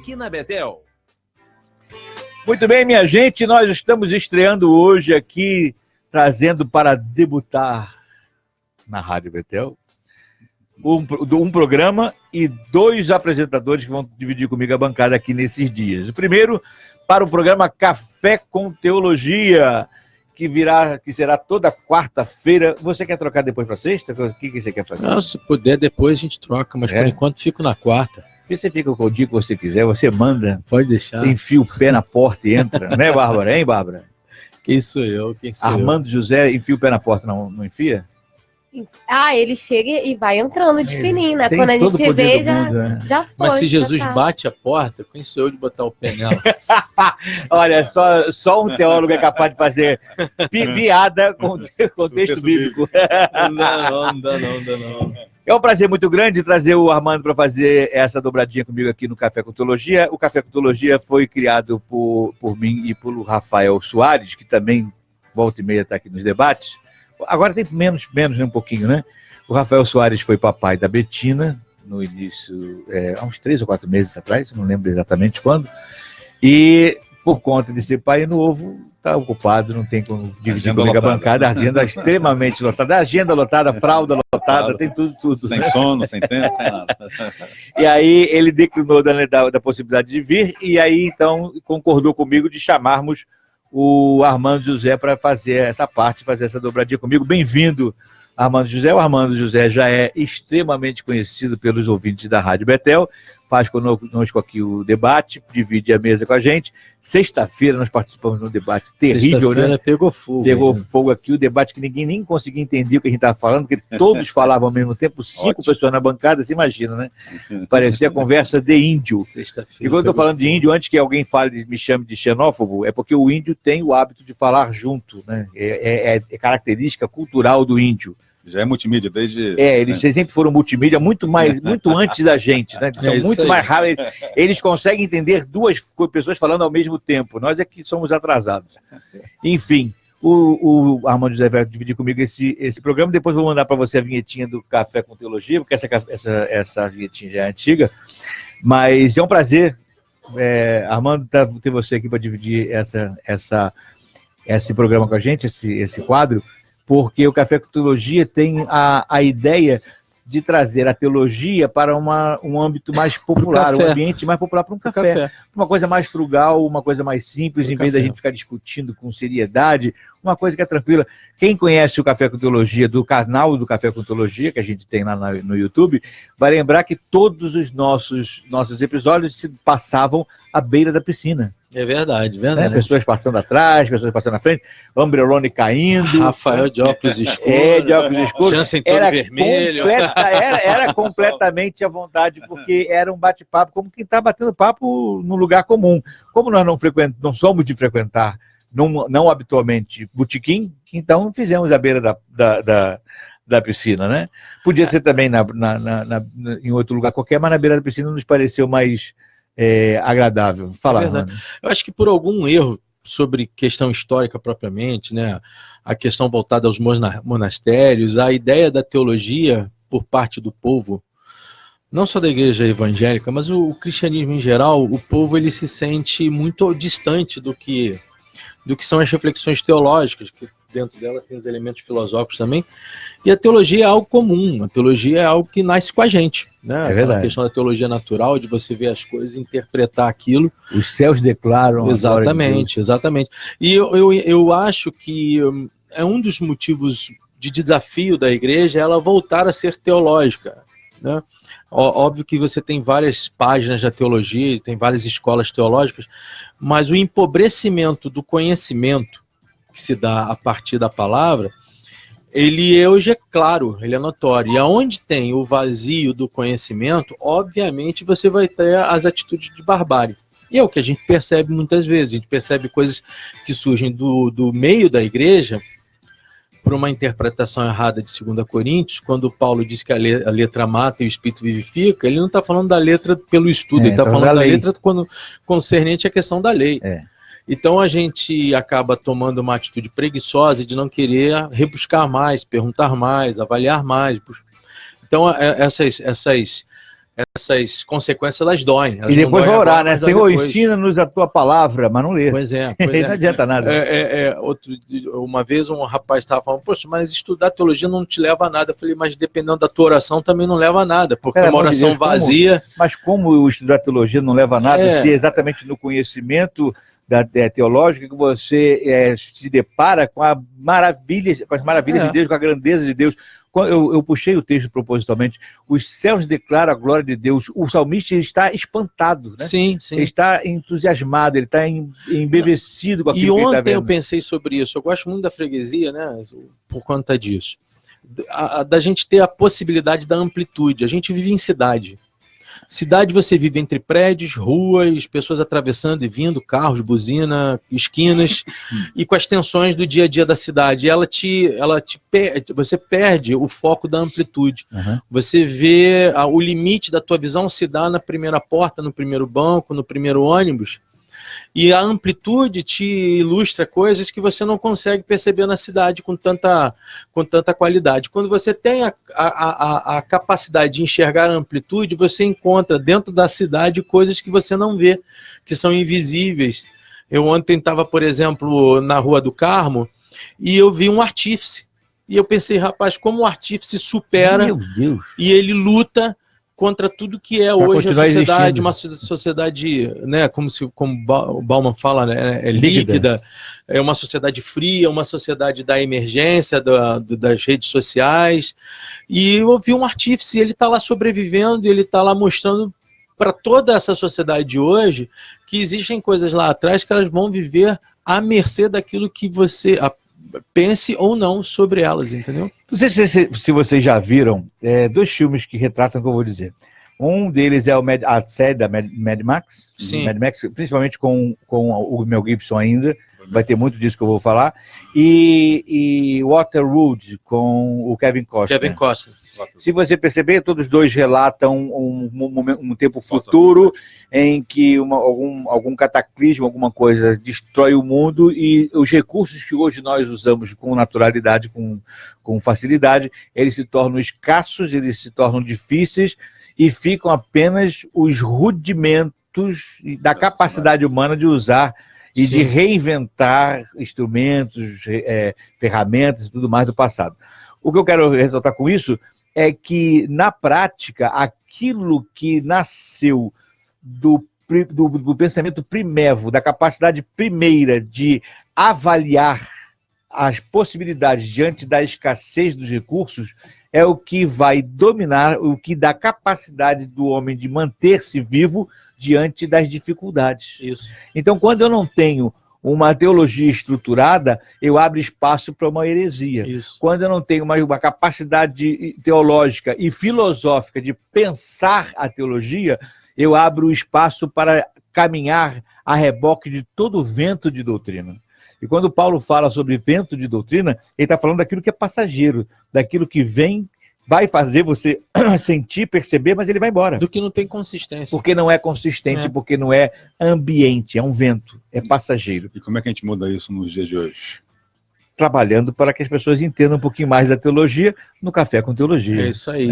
aqui na Betel. Muito bem, minha gente, nós estamos estreando hoje aqui, trazendo para debutar na Rádio Betel um programa e 2 apresentadores que vão dividir comigo a bancada aqui nesses dias. O primeiro, para o programa Café com Teologia, que será toda quarta-feira. Você quer trocar depois para sexta? O que você quer fazer? Não, se puder, depois a gente troca, mas por enquanto fico na quarta. Você fica com o dia que você quiser, você manda. Pode deixar. Enfia o pé na porta e entra. Né, Bárbara? Hein, Bárbara? Quem sou eu? Armando José enfia o pé na porta, não enfia? Ele chega e vai entrando de fininho, né? Tem Quando a todo gente o poder vê, do já, mundo, né? já foi. Mas se Jesus já tá. bate a porta, quem sou eu de botar o pé nela? Olha, só um teólogo é capaz de fazer piada com texto bíblico. Não dá não. É um prazer muito grande trazer o Armando para fazer essa dobradinha comigo aqui no Café com Teologia. O Café com Teologia foi criado por mim e pelo Rafael Soares, que também volta e meia está aqui nos debates. Agora tem menos um pouquinho, né? O Rafael Soares foi papai da Betina no início, há uns 3 ou 4 meses atrás, não lembro exatamente quando. E por conta de ser pai novo, está ocupado, não tem como dividir comigo a bancada. A agenda é extremamente lotada. Agenda lotada, fralda lotada, tem tudo. Sem sono, sem tempo, sem nada. E aí ele declinou da possibilidade de vir, e aí então concordou comigo de chamarmos o Armando José para fazer essa parte, fazer essa dobradinha comigo. Bem-vindo, Armando José. O Armando José já é extremamente conhecido pelos ouvintes da Rádio Betel, faz conosco aqui o debate, divide a mesa com a gente. Sexta-feira nós participamos de um debate terrível, né? Pegou fogo. Pegou fogo aqui, o debate que ninguém nem conseguia entender o que a gente estava falando, porque todos falavam ao mesmo tempo, 5 pessoas na bancada, você imagina, né? Parecia conversa de índio. E quando eu estou falando de índio, antes que alguém me chame de xenófobo, é porque o índio tem o hábito de falar junto, né? É característica cultural do índio. Já é multimídia desde... Eles sempre foram multimídia, muito antes da gente, né? São muito mais rápidos. Eles conseguem entender 2 pessoas falando ao mesmo tempo. Nós é que somos atrasados. Enfim, o Armando José vai dividir comigo esse programa. Depois vou mandar para você a vinhetinha do Café com Teologia, porque essa vinhetinha já é antiga. Mas é um prazer, Armando, ter você aqui para dividir esse programa com a gente, esse quadro. Porque o Café com Teologia tem a ideia de trazer a teologia para um âmbito mais popular, um ambiente mais popular para um café. Uma coisa mais frugal, uma coisa mais simples, em vez da gente ficar discutindo com seriedade, uma coisa que é tranquila. Quem conhece o Café com Teologia, do canal do Café com Teologia, que a gente tem lá no YouTube, vai lembrar que todos os nossos episódios se passavam à beira da piscina. É verdade. Pessoas passando atrás, pessoas passando na frente, Ambrelone caindo. Rafael de óculos escuros. De óculos escuros. Jansen todo vermelho. Era completamente à vontade, porque era um bate-papo, como quem está batendo papo num lugar comum. Como nós não somos de frequentar, não habitualmente, botequim, então fizemos à beira da piscina, né? Podia ser também em outro lugar qualquer, mas na beira da piscina nos pareceu mais... agradável. Fala, eu acho que por algum erro sobre questão histórica propriamente, né, a questão voltada aos monastérios, a ideia da teologia por parte do povo, não só da igreja evangélica, mas o cristianismo em geral, o povo ele se sente muito distante do que são as reflexões teológicas, que dentro dela tem os elementos filosóficos também, e a teologia é algo comum, a teologia é algo que nasce com a gente, né? É verdade. A questão da teologia natural, de você ver as coisas, interpretar aquilo. Os céus declaram. Exatamente. E eu acho que é um dos motivos de desafio da igreja ela voltar a ser teológica, né? Óbvio que você tem várias páginas da teologia, tem várias escolas teológicas, mas o empobrecimento do conhecimento que se dá a partir da palavra, ele hoje é claro, ele é notório. E aonde tem o vazio do conhecimento, obviamente você vai ter as atitudes de barbárie. E é o que a gente percebe muitas vezes. A gente percebe coisas que surgem do meio da igreja por uma interpretação errada de 2 Coríntios, quando Paulo diz que a letra mata e o espírito vivifica, ele não está falando da letra pelo estudo, ele está falando da letra quando concernente à questão da lei. Então a gente acaba tomando uma atitude preguiçosa de não querer rebuscar mais, perguntar mais, avaliar mais. Então essas essas consequências, elas doem. Elas E não depois doem vai orar, agora, né? mas dói Senhor, depois. ensina-nos a tua palavra, mas não lê. Pois é. Não adianta nada. Uma vez um rapaz estava falando, poxa, mas estudar teologia não te leva a nada. Eu falei, mas dependendo da tua oração também não leva a nada, porque Pelo uma amor de oração Deus, como? vazia... Mas como estudar teologia não leva a nada, se é exatamente no conhecimento teológico que você se depara com as maravilhas de Deus, com a grandeza de Deus. Eu puxei o texto propositalmente. Os céus declaram a glória de Deus. O salmista está espantado, né? Sim. Ele está entusiasmado, ele está embevecido com aquilo E que ele está ontem eu vendo. pensei sobre isso. Eu gosto muito da freguesia, né? Por conta disso. Da gente ter a possibilidade da amplitude. A gente vive em cidade. Cidade você vive entre prédios, ruas, pessoas atravessando e vindo, carros, buzina, esquinas, e com as tensões do dia a dia da cidade. Você perde o foco da amplitude. Uhum. Você vê o limite da tua visão se dá na primeira porta, no primeiro banco, no primeiro ônibus. E a amplitude te ilustra coisas que você não consegue perceber na cidade com tanta qualidade. Quando você tem a capacidade de enxergar a amplitude, você encontra dentro da cidade coisas que você não vê, que são invisíveis. Eu ontem estava, por exemplo, na Rua do Carmo e eu vi um artífice. E eu pensei, rapaz, como o artífice supera. Meu Deus. E ele luta contra tudo que é Pra hoje a continuar sociedade, existindo. uma sociedade, né, como o Bauman fala, né, líquida, é uma sociedade fria, uma sociedade da emergência, das redes sociais. E eu vi um artífice, ele está lá sobrevivendo, ele está lá mostrando para toda essa sociedade de hoje que existem coisas lá atrás que elas vão viver à mercê daquilo que você pense ou não sobre elas, entendeu? Não sei se vocês já viram dois filmes que retratam o que eu vou dizer. Um deles é a série da Mad Max. Sim. Mad Max, principalmente com o Mel Gibson ainda. Vai ter muito disso que eu vou falar. E Waterworld com o Kevin Costner. Kevin Costner. Se você perceber, todos dois relatam um tempo futuro em que algum cataclismo, alguma coisa destrói o mundo e os recursos que hoje nós usamos com naturalidade, com facilidade, eles se tornam escassos, eles se tornam difíceis e ficam apenas os rudimentos da capacidade humana de usar e de reinventar instrumentos, ferramentas e tudo mais do passado. O que eu quero ressaltar com isso é que, na prática, aquilo que nasceu do pensamento primevo, da capacidade primeira de avaliar as possibilidades diante da escassez dos recursos, é o que vai dominar, o que dá capacidade do homem de manter-se vivo diante das dificuldades. Isso. Então, quando eu não tenho uma teologia estruturada, eu abro espaço para uma heresia. Isso. Quando eu não tenho uma capacidade teológica e filosófica de pensar a teologia, eu abro espaço para caminhar a reboque de todo vento de doutrina. E quando Paulo fala sobre vento de doutrina, ele está falando daquilo que é passageiro, daquilo que vem, vai fazer você sentir, perceber, mas ele vai embora. Do que não tem consistência. Porque não é consistente, porque não é ambiente, é um vento, é passageiro. E como é que a gente muda isso nos dias de hoje? Trabalhando para que as pessoas entendam um pouquinho mais da teologia no Café com Teologia. É isso aí.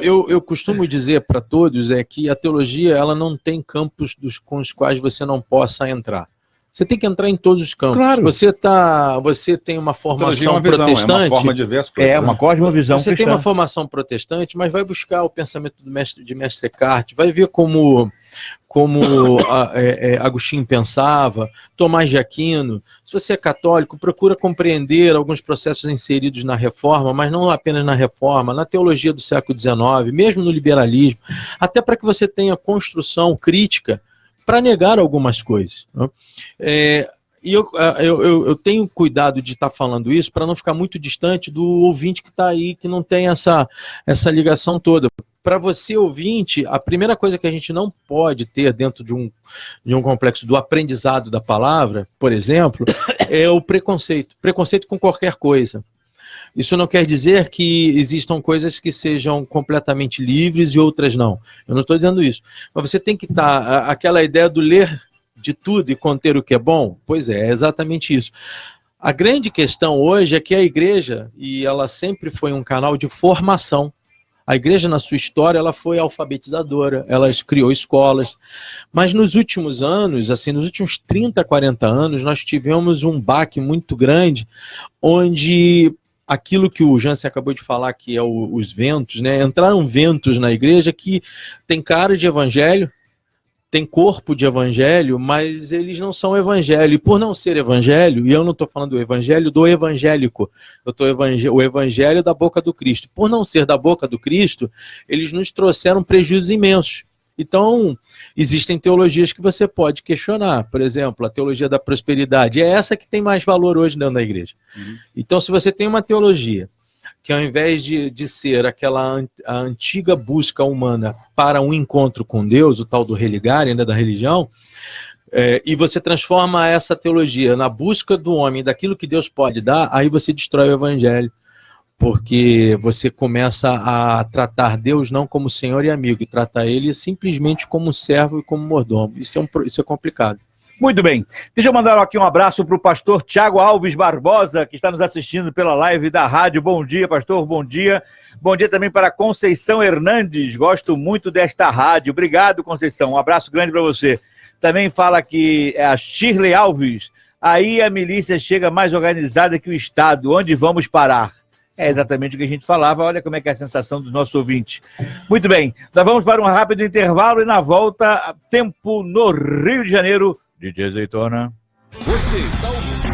Eu costumo dizer para todos que a teologia ela não tem campos com os quais você não possa entrar. Você tem que entrar em todos os campos. Claro. Você tem uma formação protestante. É uma forma de ver as coisas. Uma cosmovisão Você cristã. tem uma formação protestante, mas vai buscar o pensamento de mestre Eckhart, vai ver como Agostinho pensava, Tomás de Aquino. Se você é católico, procura compreender alguns processos inseridos na Reforma, mas não apenas na Reforma, na teologia do século XIX, mesmo no liberalismo, até para que você tenha construção crítica para negar algumas coisas. Né? E eu tenho cuidado de estar falando isso para não ficar muito distante do ouvinte que está aí, que não tem essa ligação toda. Para você, ouvinte, a primeira coisa que a gente não pode ter dentro de um complexo do aprendizado da palavra, por exemplo, é o preconceito. Preconceito com qualquer coisa. Isso não quer dizer que existam coisas que sejam completamente livres e outras não. Eu não estou dizendo isso. Mas você tem que estar... Aquela ideia do ler de tudo e conter o que é bom, pois é exatamente isso. A grande questão hoje é que a igreja, e ela sempre foi um canal de formação. A igreja, na sua história, ela foi alfabetizadora, ela criou escolas, mas nos últimos anos, assim, nos últimos 30, 40 anos, nós tivemos um baque muito grande, onde aquilo que o Jansen acabou de falar, que é os ventos, né? Entraram ventos na igreja que tem cara de evangelho, tem corpo de evangelho, mas eles não são evangelho. E por não ser evangelho, e eu não estou falando do evangelho do evangélico, eu estou o evangelho da boca do Cristo. Por não ser da boca do Cristo, eles nos trouxeram prejuízos imensos. Então, existem teologias que você pode questionar. Por exemplo, a teologia da prosperidade. É essa que tem mais valor hoje dentro da igreja. Então, se você tem uma teologia que ao invés de ser aquela a antiga busca humana para um encontro com Deus, o tal do religar, ainda da religião, e você transforma essa teologia na busca do homem, daquilo que Deus pode dar, aí você destrói o evangelho, porque você começa a tratar Deus não como Senhor e amigo, e tratar Ele simplesmente como servo e como mordomo. Isso é complicado. Muito bem. Deixa eu mandar aqui um abraço para o pastor Tiago Alves Barbosa, que está nos assistindo pela live da rádio. Bom dia, pastor, bom dia. Bom dia também para Conceição Hernandes, gosto muito desta rádio. Obrigado, Conceição, um abraço grande para você. Também fala aqui a Shirley Alves, aí a milícia chega mais organizada que o Estado, onde vamos parar? É exatamente o que a gente falava, olha como é que é a sensação dos nossos ouvintes. Muito bem, nós vamos para um rápido intervalo e na volta, tempo no Rio de Janeiro, DJ Azeitona. Você está ouvindo